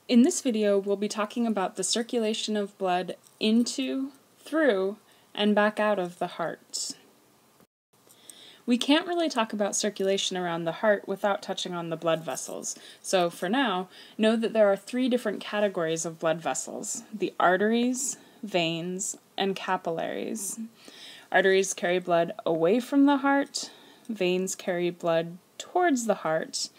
In this video, we'll be talking about the circulation of blood into, through, and back out of the heart. We can't really talk about circulation around the heart without touching on the blood vessels. So for now, know that there are three different categories of blood vessels: the arteries, veins, and capillaries. Arteries carry blood away from the heart, veins carry blood towards the heart,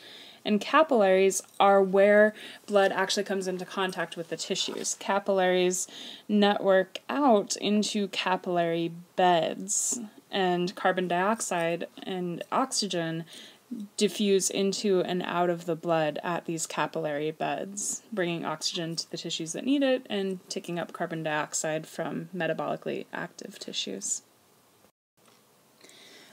and capillaries are where blood actually comes into contact with the tissues. Capillaries network out into capillary beds, and carbon dioxide and oxygen diffuse into and out of the blood at these capillary beds, bringing oxygen to the tissues that need it and taking up carbon dioxide from metabolically active tissues.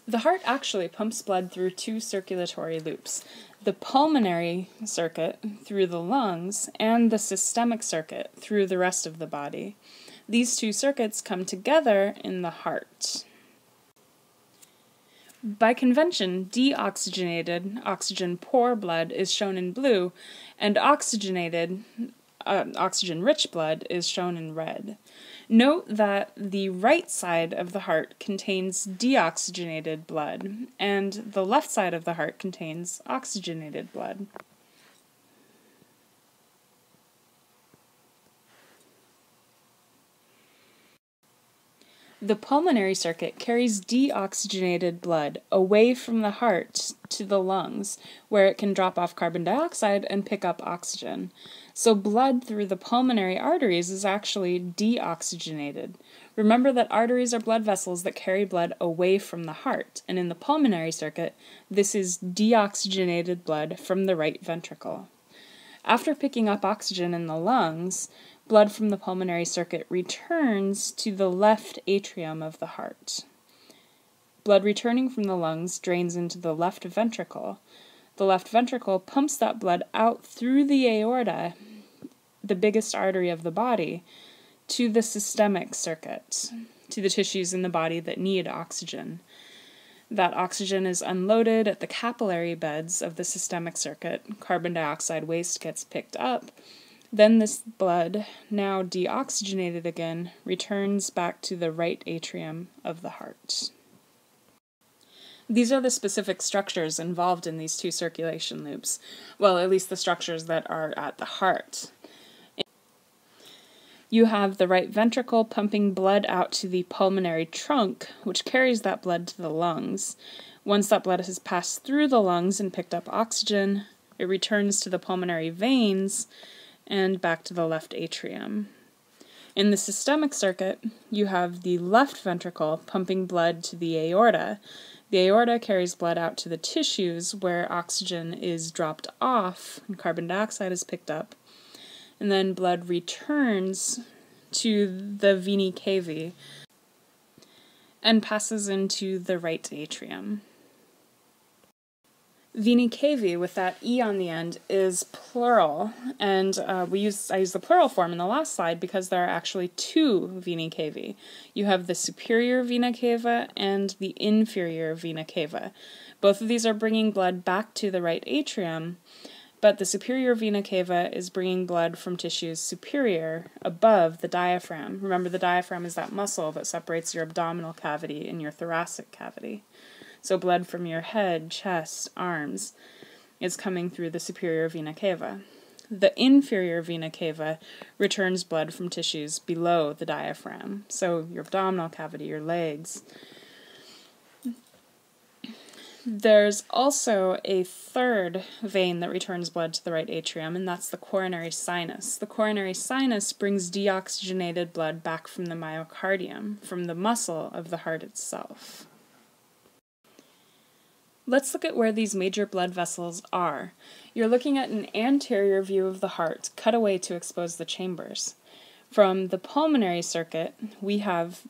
The heart actually pumps blood through two circulatory loops: the pulmonary circuit through the lungs and the systemic circuit through the rest of the body. These two circuits come together in the heart. By convention, deoxygenated, oxygen-poor blood is shown in blue, and oxygenated, oxygen-rich blood is shown in red. Note that the right side of the heart contains deoxygenated blood, and the left side of the heart contains oxygenated blood. The pulmonary circuit carries deoxygenated blood away from the heart to the lungs, where it can drop off carbon dioxide and pick up oxygen. So blood through the pulmonary arteries is actually deoxygenated. Remember that arteries are blood vessels that carry blood away from the heart, and in the pulmonary circuit, this is deoxygenated blood from the right ventricle. After picking up oxygen in the lungs, blood from the pulmonary circuit returns to the left atrium of the heart. Blood returning from the lungs drains into the left ventricle. The left ventricle pumps that blood out through the aorta, the biggest artery of the body, to the systemic circuit, to the tissues in the body that need oxygen. That oxygen is unloaded at the capillary beds of the systemic circuit. Carbon dioxide waste gets picked up. Then this blood, now deoxygenated again, returns back to the right atrium of the heart. These are the specific structures involved in these two circulation loops. Well, at least the structures that are at the heart. You have the right ventricle pumping blood out to the pulmonary trunk, which carries that blood to the lungs. Once that blood has passed through the lungs and picked up oxygen, it returns to the pulmonary veins and back to the left atrium. In the systemic circuit, you have the left ventricle pumping blood to the aorta. The aorta carries blood out to the tissues where oxygen is dropped off and carbon dioxide is picked up. And then blood returns to the vena cava and passes into the right atrium. Vena cava, with that E on the end, is plural, and I used the plural form in the last slide because there are actually two vena cava. You have the superior vena cava and the inferior vena cava. Both of these are bringing blood back to the right atrium, but the superior vena cava is bringing blood from tissues superior, above the diaphragm. Remember, the diaphragm is that muscle that separates your abdominal cavity and your thoracic cavity. So blood from your head, chest, arms is coming through the superior vena cava. The inferior vena cava returns blood from tissues below the diaphragm, so your abdominal cavity, your legs. There's also a third vein that returns blood to the right atrium, and that's the coronary sinus. The coronary sinus brings deoxygenated blood back from the myocardium, from the muscle of the heart itself. Let's look at where these major blood vessels are. You're looking at an anterior view of the heart, cut away to expose the chambers. From the pulmonary circuit, we have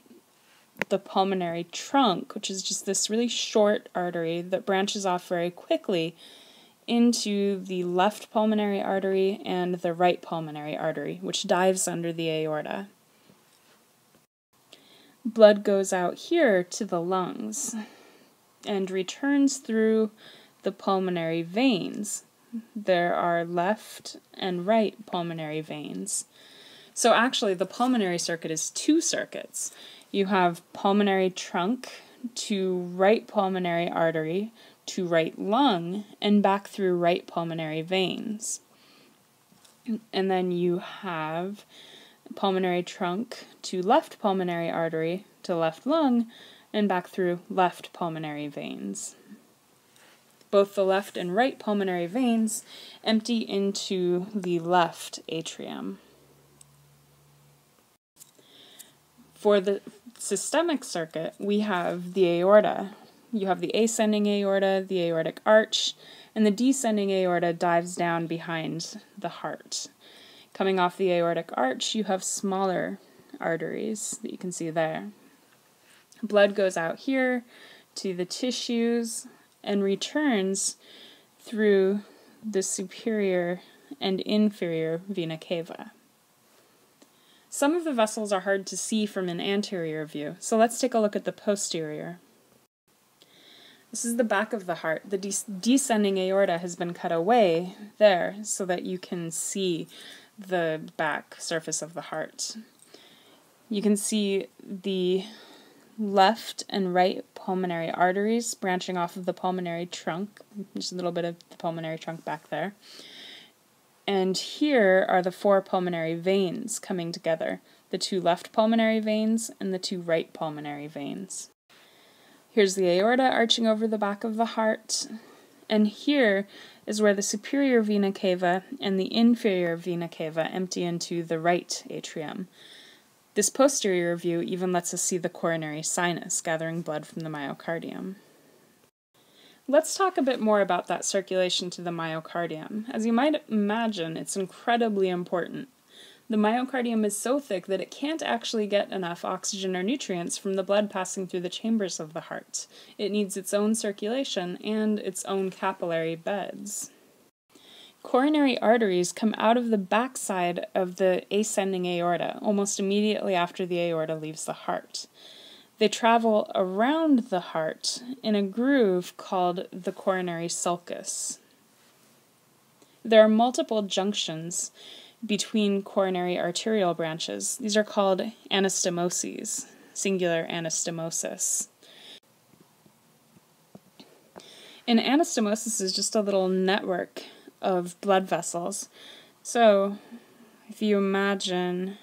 the pulmonary trunk, which is just this really short artery that branches off very quickly into the left pulmonary artery and the right pulmonary artery, which dives under the aorta. Blood goes out here to the lungs and returns through the pulmonary veins. there are left and right pulmonary veins. So actually, the pulmonary circuit is two circuits. You have pulmonary trunk to right pulmonary artery to right lung and back through right pulmonary veins. And then you have pulmonary trunk to left pulmonary artery to left lung and back through left pulmonary veins. Both the left and right pulmonary veins empty into the left atrium. For the systemic circuit, we have the aorta. You have the ascending aorta, the aortic arch, and the descending aorta dives down behind the heart. Coming off the aortic arch, you have smaller arteries that you can see there. Blood goes out here to the tissues and returns through the superior and inferior vena cava. Some of the vessels are hard to see from an anterior view, so let's take a look at the posterior. This is the back of the heart. The descending aorta has been cut away there so that you can see the back surface of the heart. You can see the left and right pulmonary arteries branching off of the pulmonary trunk, just a little bit of the pulmonary trunk back there. And here are the four pulmonary veins coming together, the two left pulmonary veins and the two right pulmonary veins. Here's the aorta arching over the back of the heart, and here is where the superior vena cava and the inferior vena cava empty into the right atrium. This posterior view even lets us see the coronary sinus gathering blood from the myocardium. Let's talk a bit more about that circulation to the myocardium. As you might imagine, it's incredibly important. The myocardium is so thick that it can't actually get enough oxygen or nutrients from the blood passing through the chambers of the heart. It needs its own circulation and its own capillary beds. Coronary arteries come out of the backside of the ascending aorta, almost immediately after the aorta leaves the heart. They travel around the heart in a groove called the coronary sulcus. There are multiple junctions between coronary arterial branches. These are called anastomoses, singular anastomosis. An anastomosis is just a little network of blood vessels. So, if you imagine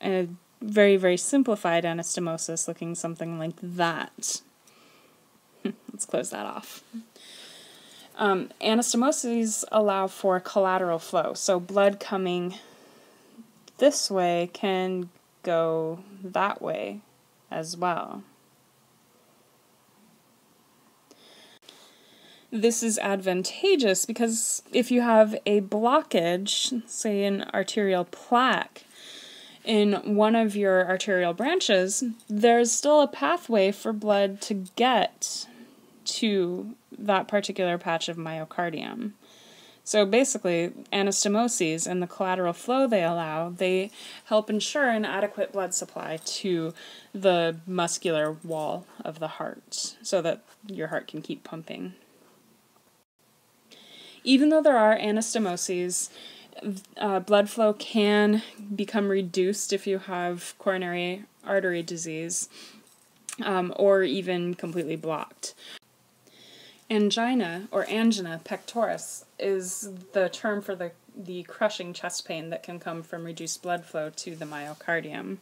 a very, very simplified anastomosis looking something like that. Let's close that off. Anastomoses allow for collateral flow, so blood coming this way can go that way as well. This is advantageous because if you have a blockage, say an arterial plaque, in one of your arterial branches, there's still a pathway for blood to get to that particular patch of myocardium. So basically, anastomoses and the collateral flow they allow, they help ensure an adequate blood supply to the muscular wall of the heart so that your heart can keep pumping. Even though there are anastomoses, blood flow can become reduced if you have coronary artery disease, or even completely blocked. Angina, or angina pectoris, is the term for the crushing chest pain that can come from reduced blood flow to the myocardium.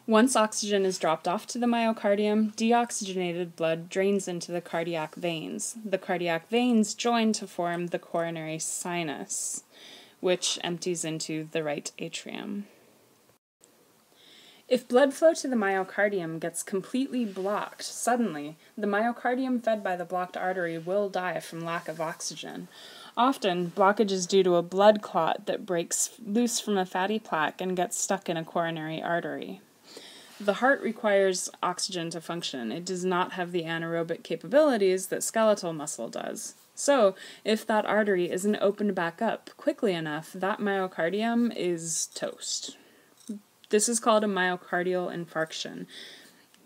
Once oxygen is dropped off to the myocardium, deoxygenated blood drains into the cardiac veins. The cardiac veins join to form the coronary sinus, which empties into the right atrium. If blood flow to the myocardium gets completely blocked suddenly, the myocardium fed by the blocked artery will die from lack of oxygen. Often, blockage is due to a blood clot that breaks loose from a fatty plaque and gets stuck in a coronary artery. The heart requires oxygen to function. It does not have the anaerobic capabilities that skeletal muscle does. So, if that artery isn't opened back up quickly enough, that myocardium is toast. This is called a myocardial infarction.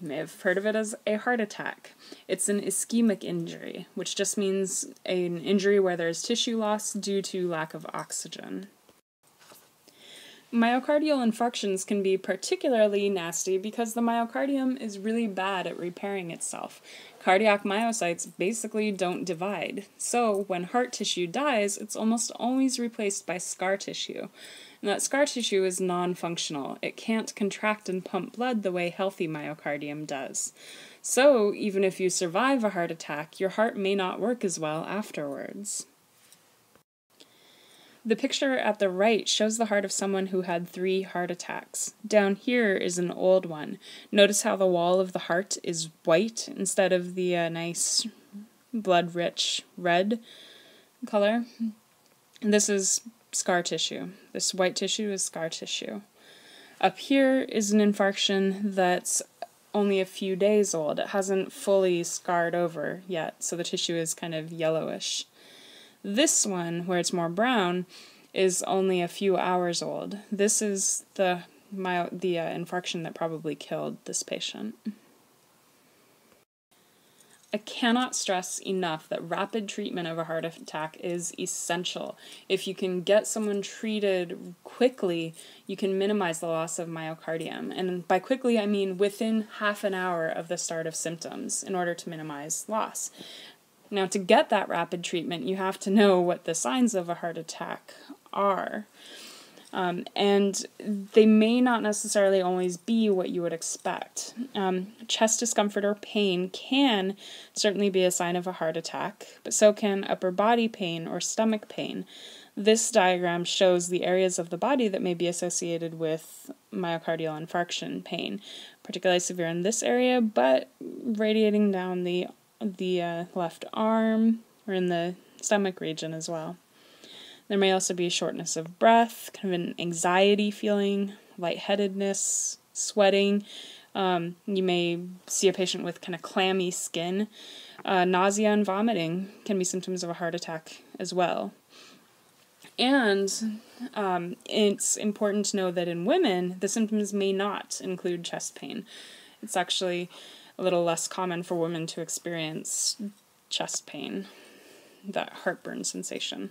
You may have heard of it as a heart attack. It's an ischemic injury, which just means an injury where there's tissue loss due to lack of oxygen. Myocardial infarctions can be particularly nasty because the myocardium is really bad at repairing itself. Cardiac myocytes basically don't divide, so when heart tissue dies, it's almost always replaced by scar tissue. And that scar tissue is non-functional. It can't contract and pump blood the way healthy myocardium does. So even if you survive a heart attack, your heart may not work as well afterwards. The picture at the right shows the heart of someone who had 3 heart attacks. Down here is an old one. Notice how the wall of the heart is white instead of the nice blood-rich red color. This is scar tissue. This white tissue is scar tissue. Up here is an infarction that's only a few days old. It hasn't fully scarred over yet, so the tissue is kind of yellowish. This one, where it's more brown, is only a few hours old. This is the infarction that probably killed this patient. I cannot stress enough that rapid treatment of a heart attack is essential. If you can get someone treated quickly, you can minimize the loss of myocardium. And by quickly, I mean within half an hour of the start of symptoms in order to minimize loss. Now, to get that rapid treatment, you have to know what the signs of a heart attack are. And they may not necessarily always be what you would expect. Chest discomfort or pain can certainly be a sign of a heart attack, but so can upper body pain or stomach pain. This diagram shows the areas of the body that may be associated with myocardial infarction pain, particularly severe in this area, but radiating down the left arm or in the stomach region as well. There may also be shortness of breath, kind of an anxiety feeling, lightheadedness, sweating. You may see a patient with kind of clammy skin. Nausea and vomiting can be symptoms of a heart attack as well. And it's important to know that in women, the symptoms may not include chest pain. It's actually a little less common for women to experience chest pain, that heartburn sensation.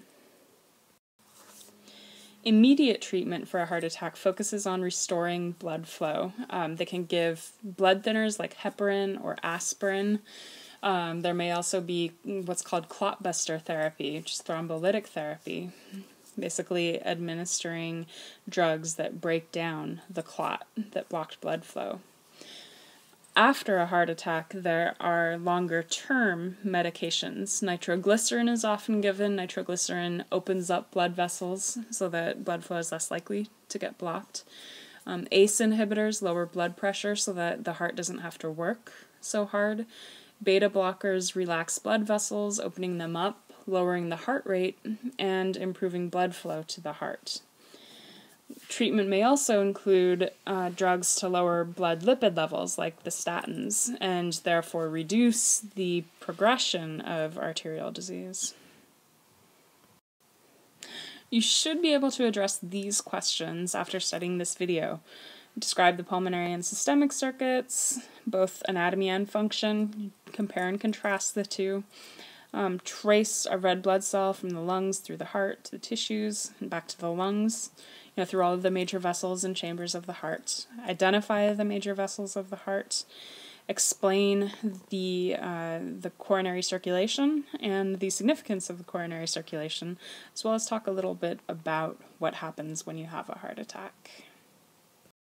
Immediate treatment for a heart attack focuses on restoring blood flow. They can give blood thinners like heparin or aspirin. There may also be what's called clotbuster therapy, which is thrombolytic therapy, basically administering drugs that break down the clot that blocked blood flow. After a heart attack, there are longer-term medications. Nitroglycerin is often given. Nitroglycerin opens up blood vessels so that blood flow is less likely to get blocked. ACE inhibitors lower blood pressure so that the heart doesn't have to work so hard. Beta blockers relax blood vessels, opening them up, lowering the heart rate, and improving blood flow to the heart. Treatment may also include drugs to lower blood lipid levels, like the statins, and therefore reduce the progression of arterial disease. You should be able to address these questions after studying this video. Describe the pulmonary and systemic circuits, both anatomy and function, compare and contrast the two. Trace a red blood cell from the lungs through the heart to the tissues and back to the lungs, through all of the major vessels and chambers of the heart. Identify the major vessels of the heart. Explain the coronary circulation and the significance of the coronary circulation, as well as talk a little bit about what happens when you have a heart attack.